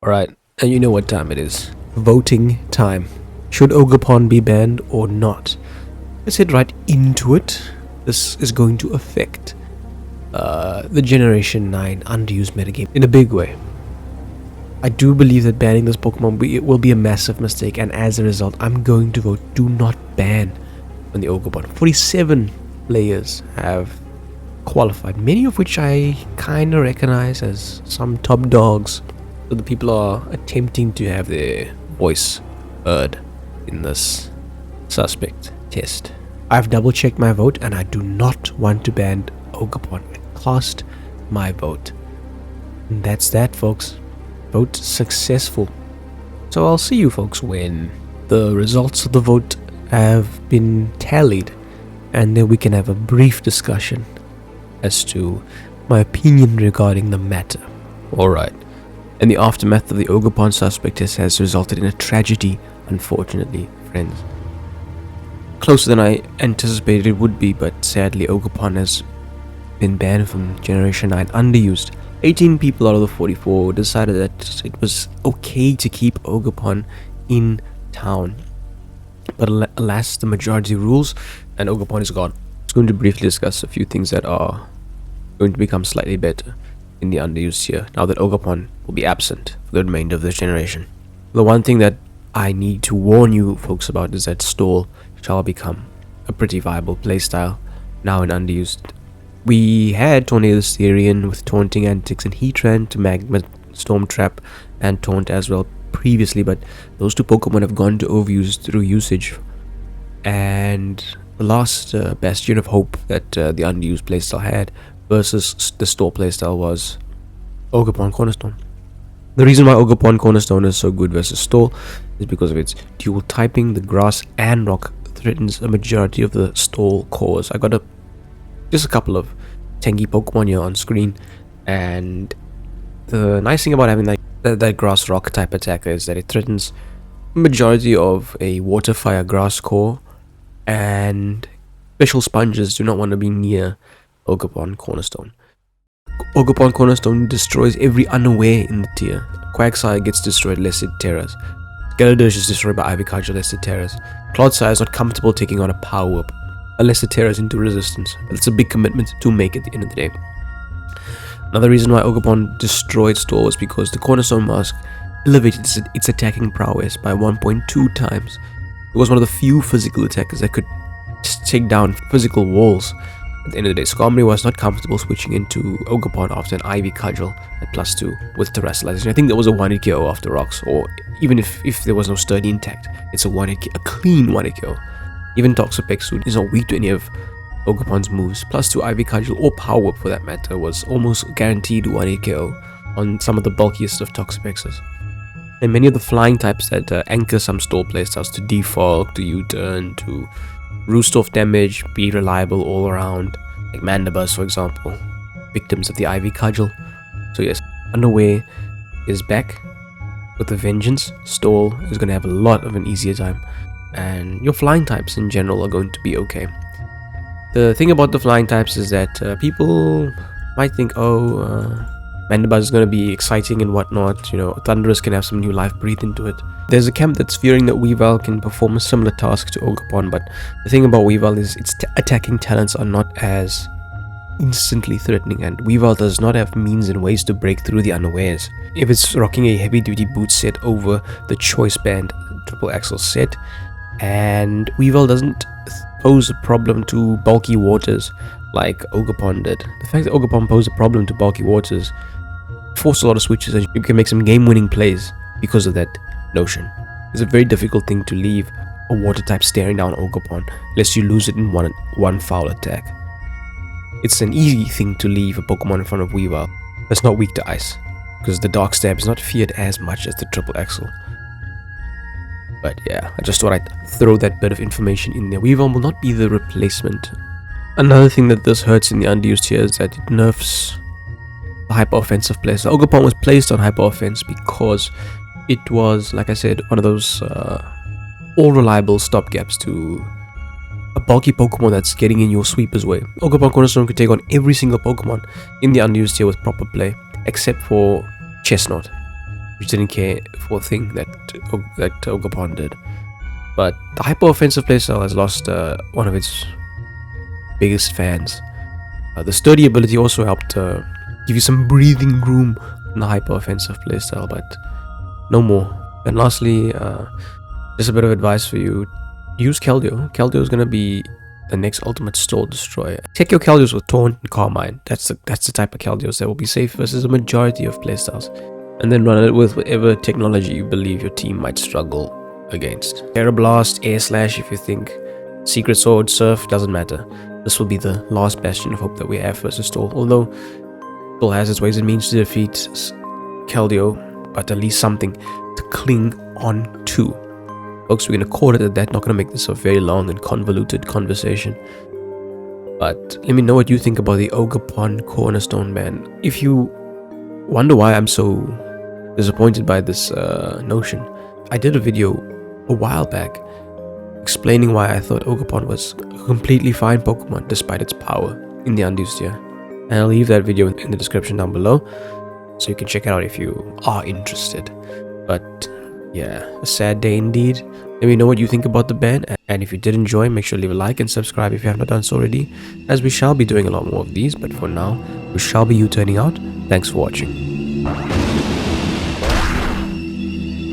Alright, and you know what time it is. Voting time. Should Ogerpon be banned or not? Let's head right into it. This is going to affect the Generation 9 underused metagame in a big way. I do believe that banning this Pokemon will be a massive mistake, and as a result, I'm going to vote do not ban on the Ogerpon. 47 players have qualified, many of which I kind of recognize as some top dogs. So the people are attempting to have their voice heard in this suspect test. I've double checked my vote and I do not want to ban Ogerpon. I cast my vote. And that's that, folks. Vote successful. So I'll see you folks when the results of the vote have been tallied, and then we can have a brief discussion as to my opinion regarding the matter. Alright. And the aftermath of the Ogerpon suspect test has resulted in a tragedy, unfortunately, friends. Closer than I anticipated it would be, but sadly Ogerpon has been banned from Generation 9 underused. 18 people out of the 44 decided that it was okay to keep Ogerpon in town. But alas, the majority rules and Ogerpon is gone. I'm going to briefly discuss a few things that are going to become slightly better in the underused here, now that Ogerpon will be absent for the remainder of this generation. The one thing that I need to warn you folks about is that Stall shall become a pretty viable playstyle now in underused. We had Tornado's Therian with taunting antics and Heatran to Magma Storm Trap and Taunt as well previously, but those two Pokemon have gone to overuse through usage. And the last bastion of hope that the underused playstyle had versus the Stall playstyle was Ogerpon-Cornerstone. The reason why Ogerpon-Cornerstone is so good versus Stall is because of its dual typing. The grass and rock threatens a majority of the Stall cores. I got just a couple of tanky Pokemon here on screen, and the nice thing about having that grass rock type attacker is that it threatens a majority of a water fire grass core, and special sponges do not want to be near Ogerpon-Cornerstone. Ogerpon-Cornerstone destroys every unaware in the tier. Quagsire gets destroyed lest it terrors. Galadirge is destroyed by Ivy Cudgel lest it terrors. Clodsire is not comfortable taking on a power whip unless it terrors into resistance. It's a big commitment to make at the end of the day. Another reason why Ogerpon destroyed Stall was because the Cornerstone Mask elevated its attacking prowess by 1.2 times. It was one of the few physical attackers that could take down physical walls. At the end of the day, Skarmory was not comfortable switching into Ogerpon after an Ivy Cudgel at +2 with Terrestrialization. I think there was a 1-hit KO after Rocks, or even if there was no Sturdy intact, it's a clean 1-hit KO. Even Toxapex is not weak to any of Ogerpon's moves. +2 Ivy Cudgel or Power Whip for that matter was almost guaranteed 1-hit KO on some of the bulkiest of Toxapexes. And many of the flying types that anchor some Stall playstyles to Defog, to U-Turn, to roost off damage, be reliable all around, like Mandibuzz for example, victims of the Ivy Cudgel. So yes, Unaware is back with a vengeance. Stall is going to have a lot of an easier time, and your flying types in general are going to be okay. The thing about the flying types is that people might think, Mandibuzz is going to be exciting and whatnot, Thundurus can have some new life breathed into it. There's a camp that's fearing that Weavile can perform a similar task to Ogerpon, but the thing about Weavile is its attacking talents are not as instantly threatening, and Weavile does not have means and ways to break through the unawares. If it's rocking a heavy duty boot set over the choice band triple axle set, and Weavile doesn't pose a problem to bulky waters like Ogerpon did. The fact that Ogerpon posed a problem to bulky waters forced a lot of switches, and you can make some game-winning plays because of that notion. It's a very difficult thing to leave a water type staring down Ogerpon unless you lose it in one foul attack. It's an easy thing to leave a Pokemon in front of Weavile that's not weak to ice, because the Dark Stab is not feared as much as the triple axle. But yeah, I just thought I'd throw that bit of information in there. Weavile will not be the replacement. Another thing that this hurts in the underused here is that it nerfs the hyper offensive plays. So Ogerpon was placed on hyper offense because it was, like I said, one of those all reliable stopgaps to a bulky Pokemon that's getting in your sweeper's way. Ogerpon-Cornerstone could take on every single Pokemon in the underused tier with proper play, except for Chestnut. which didn't care for a thing that Ogerpon did. But the hyper-offensive playstyle has lost one of its biggest fans. The sturdy ability also helped give you some breathing room in the hyper-offensive playstyle, but no more. And lastly, just a bit of advice for you. Use Keldeo. Keldeo is going to be the next ultimate stall destroyer. Take your Keldeos with Taunt and Carmine. That's the type of Keldeos that will be safe versus a majority of playstyles. And then run it with whatever technology you believe your team might struggle against. Terra Blast, Air Slash if you think. Secret Sword, Surf, doesn't matter. This will be the last bastion of hope that we have versus Stall. Although Stall has its ways and means to defeat Keldeo, but at least something to cling on to. Folks, we're going to call it at that. Not going to make this a very long and convoluted conversation. But let me know what you think about the Ogerpon-Cornerstone ban. If you wonder why I'm so disappointed by this notion, I did a video a while back explaining why I thought Ogerpon was a completely fine Pokemon despite its power in the Unused tier. And I'll leave that video in the description down below so you can check it out if you are interested. But yeah, a sad day indeed. Let me know what you think about the ban, and if you did enjoy, make sure to leave a like and subscribe if you have not done so already, as we shall be doing a lot more of these. But for now, we shall be U-turning out. Thanks for watching.